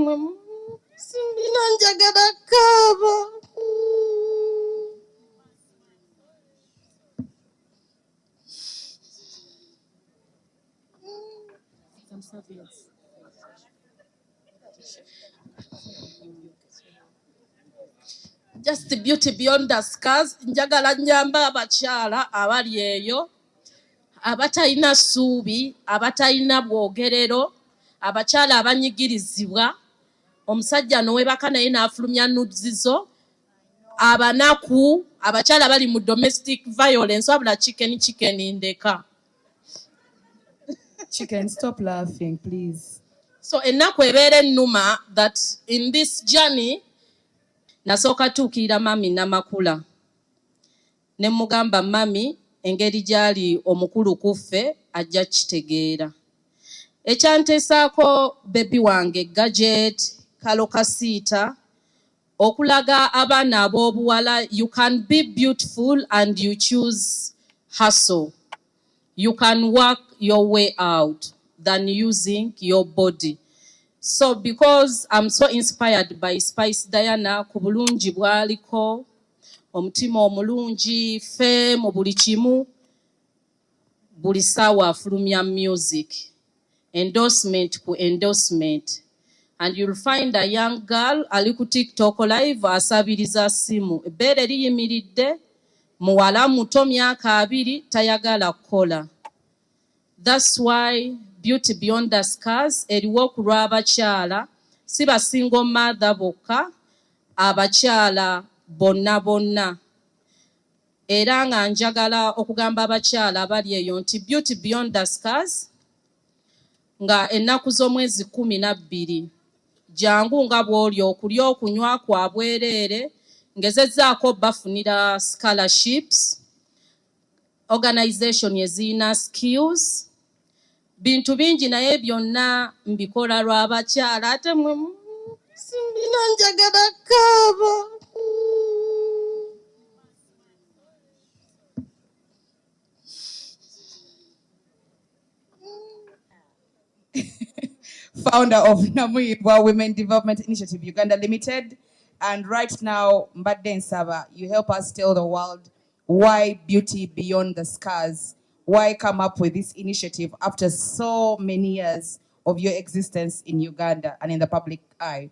Simbina njagala kaaba. Just the beauty beyond the scars. Njagala nyamba abakyala abali eyo abatalina ssuubi, abatalina bwogerero, abakyala abanyigirizibwa, omusajja nowebaka naye n'afulumya nuzizo, abanaku, abakyala bali mu domestic violence wabula chicken ndeka. Chicken, stop laughing, please. So ennaku ebeera ennuma that in this journey nasooka tuukirira mami Namakula. Ne mugamba mami engeri gyali omukulu kuffe ajja kitegeera. Ekyanteesaako bebi wange gadget kalo kasiita okulaga abaana ab'obuwala you can be beautiful and you choose hustle. You can work your way out than using your body. So because I'm so inspired by Spice Diana ku bulungi bwaliko, omutima omulungi, fe mu buli kimu, buli ssaawa afulumya music. Endorsement ku endorsement. And you'll find a young girl ali ku TikTok live asabiriza simu. Ebbeere liyimiridde, muwala muto myaka 2 tayagala kukola. That's why Beauty Beyond the Scars eriwo ku lw'abakyala, si basingle mother bokka, abakyala bonna bonna. Era nga njagala okugamba abakyala abali eyo nti Beauty Beyond the Scars nga ennaku z'omwezi 12 jangu nga bw'oli okulya okunywa kwa bwereere, ngezezzaako bafunira scholarships, organization ezirina skills, bintu bingi naye byonna mbikola lw'abakyala ate mwe simbina njagala kaaba. Founder of Namuyibwa Women Development Initiative Uganda Limited, and right now Mbadde Nsaba, you help us tell the world why Beauty Beyond the Scars, why come up with this initiative after so many years of your existence in Uganda and in the public eye.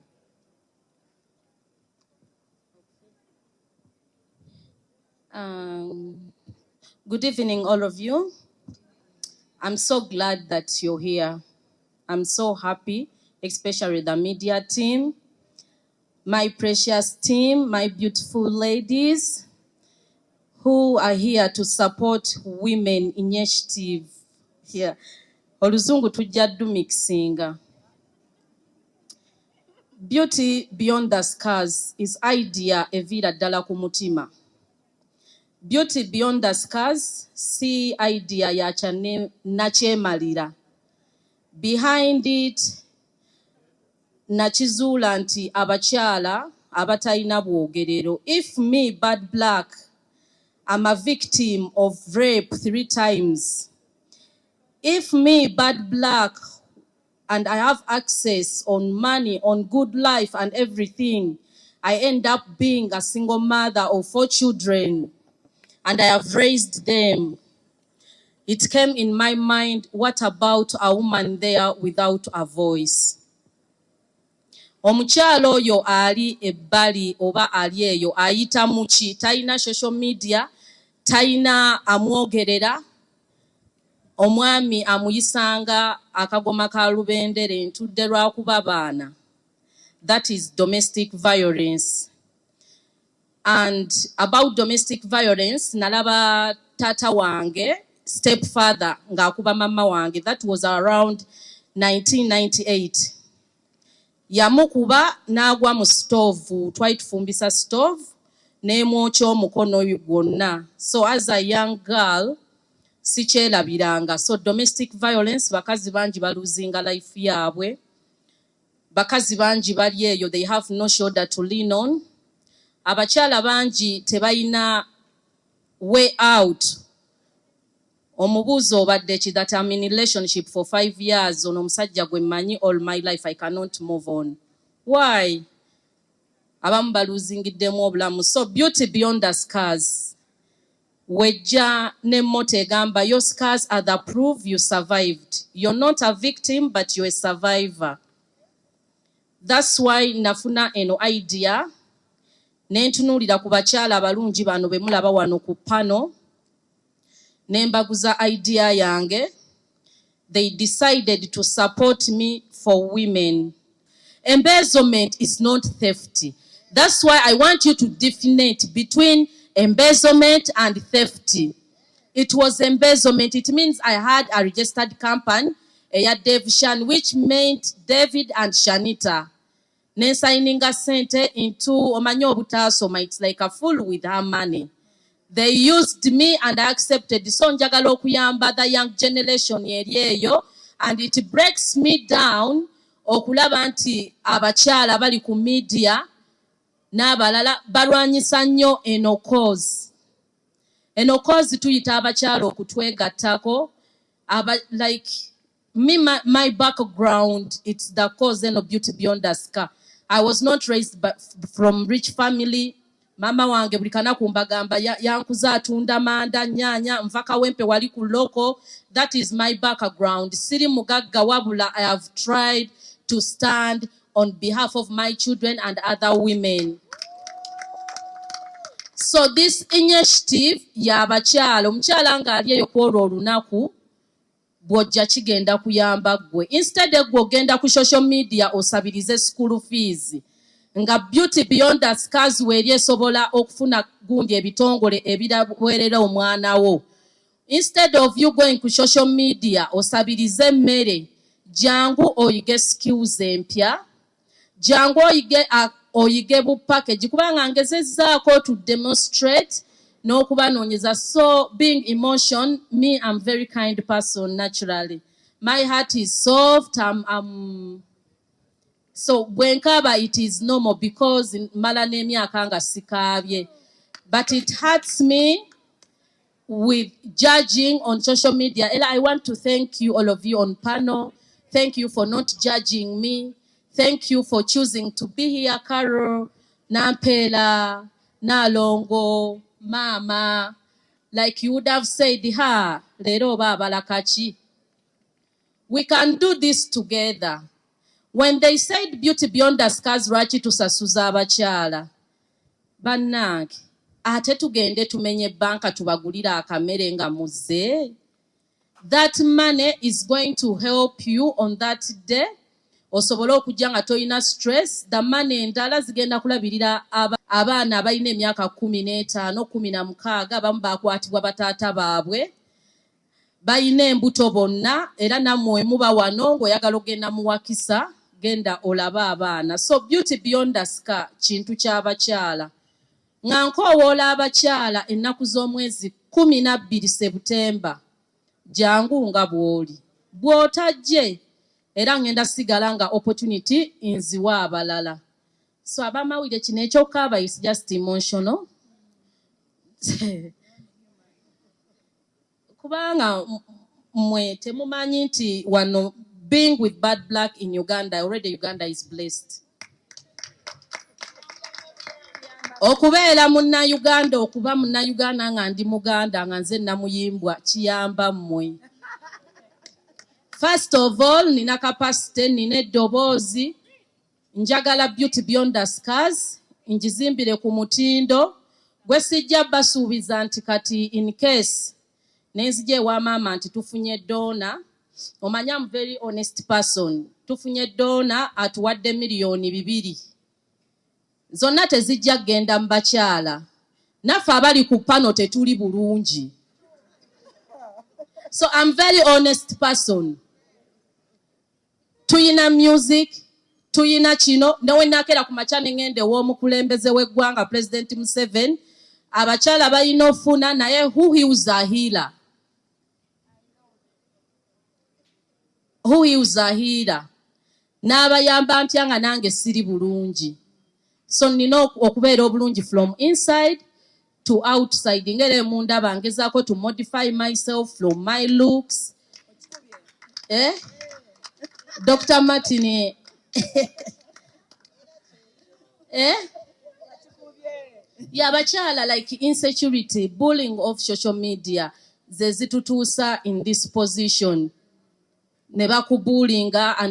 Good evening, all of you. I'm so glad that you're here. I'm so happy, especially the media team, my precious team, my beautiful ladies who are here to support women initiative here. Oluzungu tujja mixinga. Beauty Beyond the Scars is idea evira ddala ku mutima. Beauty Beyond the Scars si idea ya nakyemalira. Behind it, nakizuula nti abakyala abatalina bwogerero. If me, Bad Black, I'm a victim of rape 3 times. If me, Bad Black, and I have access on money, on good life and everything, I end up being a single mother of 4 children, and I have raised them. It came in my mind, what about a woman there without a voice? Omukyalo oyo ali ebbali oba ali eyo ayita muki, talina social media, talina amwogerera, omwami amuyisanga akagoma ka lubendere ntudde lwakuba baana. That is domestic violence. And about domestic violence, nalaba tata wange, stepfather ng'akuba mama wange. That was around 1998. Yamukuba n'agwa mu stove, twali tufumbisa stove, n'emwokya omukono gwonna. So as a young girl, sikyerabiranga. So domestic violence, bakazi bangi baluzinga life yaabwe. Bakazi bangi bali eyo, they have no shoulder to lean on. Abakyala bangi tebalina way out. Omubuuzo obadde ki that I'm in a relationship for 5 years, ono omusajja gwe mmanyi all my life, I cannot move on. Why? Abamu baluzingidemu obulamu. So beauty beyond the scars. Wejja ne motto egamba, your scars are the proof you survived. You're not a victim, but you're a survivor. That's why nafuna eno idea nentunuulira ku bakyala abalungi bano be mulaba wano ku pano nembaguza idea yange. They decided to support me for women. Embezzlement is not theft. That's why I want you to differentiate between embezzlement and theft. It was embezzlement. It means I had a registered company, Dev Shan, which meant David and Shanita. Nesaininga sente into omanyo obutasoma. It's like a fool with her money. They used me and I accepted. So njagala okuyamba the young generation yerieyo, and it breaks me down okulaba nti abakyala bali ku media n'abalala balwanyisa nnyo eno cause. Eno cause tuyita abakyala okutwegattako. Like me, my background, it's the cause eno beauty beyond the scar. I was not raised from rich family. Mama wange buli kanaku mbagamba yankuza atunda manda nyanya nva kawempe wali ku loko. That is my background. Siri mugagga wabula I have tried to stand on behalf of my children and other women. So this initiative ya bakyala, omukyala nga ali eyo kwolwo olunaku bw'ojja kigenda kuyamba gwe. Instead gwe ogenda ku social media osabirize school fees, nga beauty beyond the scars weeri esobola okufuna gundi ebitongole ebirawerera omwana wo. Instead of you going ku social media osabirize emmere, jangu oyige skills empya, jangu oyige bu package kubanga ngezezzaako to demonstrate n'okubanoonyeza. So being emotion, me I'm very kind person naturally. My heart is soft. So bwenkaba it is normal because mala n'emyaka nga sikaabye. But it hurts me with judging on social media. Ella, I want to thank you, all of you on panel. Thank you for not judging me. Thank you for choosing to be here, Carol, Nampela, Nalongo, Mama. Like you would have said, ha, lero baba lakachi. We can do this together. When they said beauty beyond the scars, rachi tusasuza abakyala. Bannange, ate tugende tumenye banka tubagulira akamere nga muze. That money is going to help you on that day. Osobola okujja nga toyina stress. The money endala zigenda kulabirira abaana abalina emyaka 15, 16, abamu bakwatibwa bataata baabwe. Bayina embuto bonna era nammwe muba wano ng'oyagala ogenda muwakisa, genda olaba abaana. So beauty beyond the scar kintu ky'abakyala. Nga nkoowoola abakyala ennaku z'omwezi 12 Septemba, jangu nga bw'oli. Bw'otajje era ngenda sigala nga opportunity nziwa abalala. So abamawulire kino ekyokaaba is just emotional. Kubanga mwe temumanyi nti wano being with bad black in Uganda, already Uganda is blessed. Okubeera munna-Uganda, okuba munna-Uganda nga ndi Muganda nga nze namuyimbwa kiyamba mmwe. First of all, nina capacity, nina eddoboozi, njagala beauty beyond the scars, njizimbire ku mutindo, gwe sijja basuubiza nti kati in case nenzija ewa maama nti tufunye donor. Omanya I'm very honest person. Tufunye donor atuwadde $2,000,000. Zonna tezijja genda mu bakyala. Naffe abali ku pano tetuli bulungi. So I'm very honest person. Tuyina music, tuyina kino, newe nakera ku machane ngende w'omukulembeze w'eggwanga President Museveni. Abakyala balina ofuna naye who heals a healer. Who heals a healer. N'abayamba ntya nga nange siri bulungi. So nina okubeera obulungi from inside to outside. Ngere munda bangezaako to modify myself from my looks. Dr. Martin Yeah, bakyala, like insecurity, bullying of social media, ze zitutuusa in this position. Ne bakubulinga and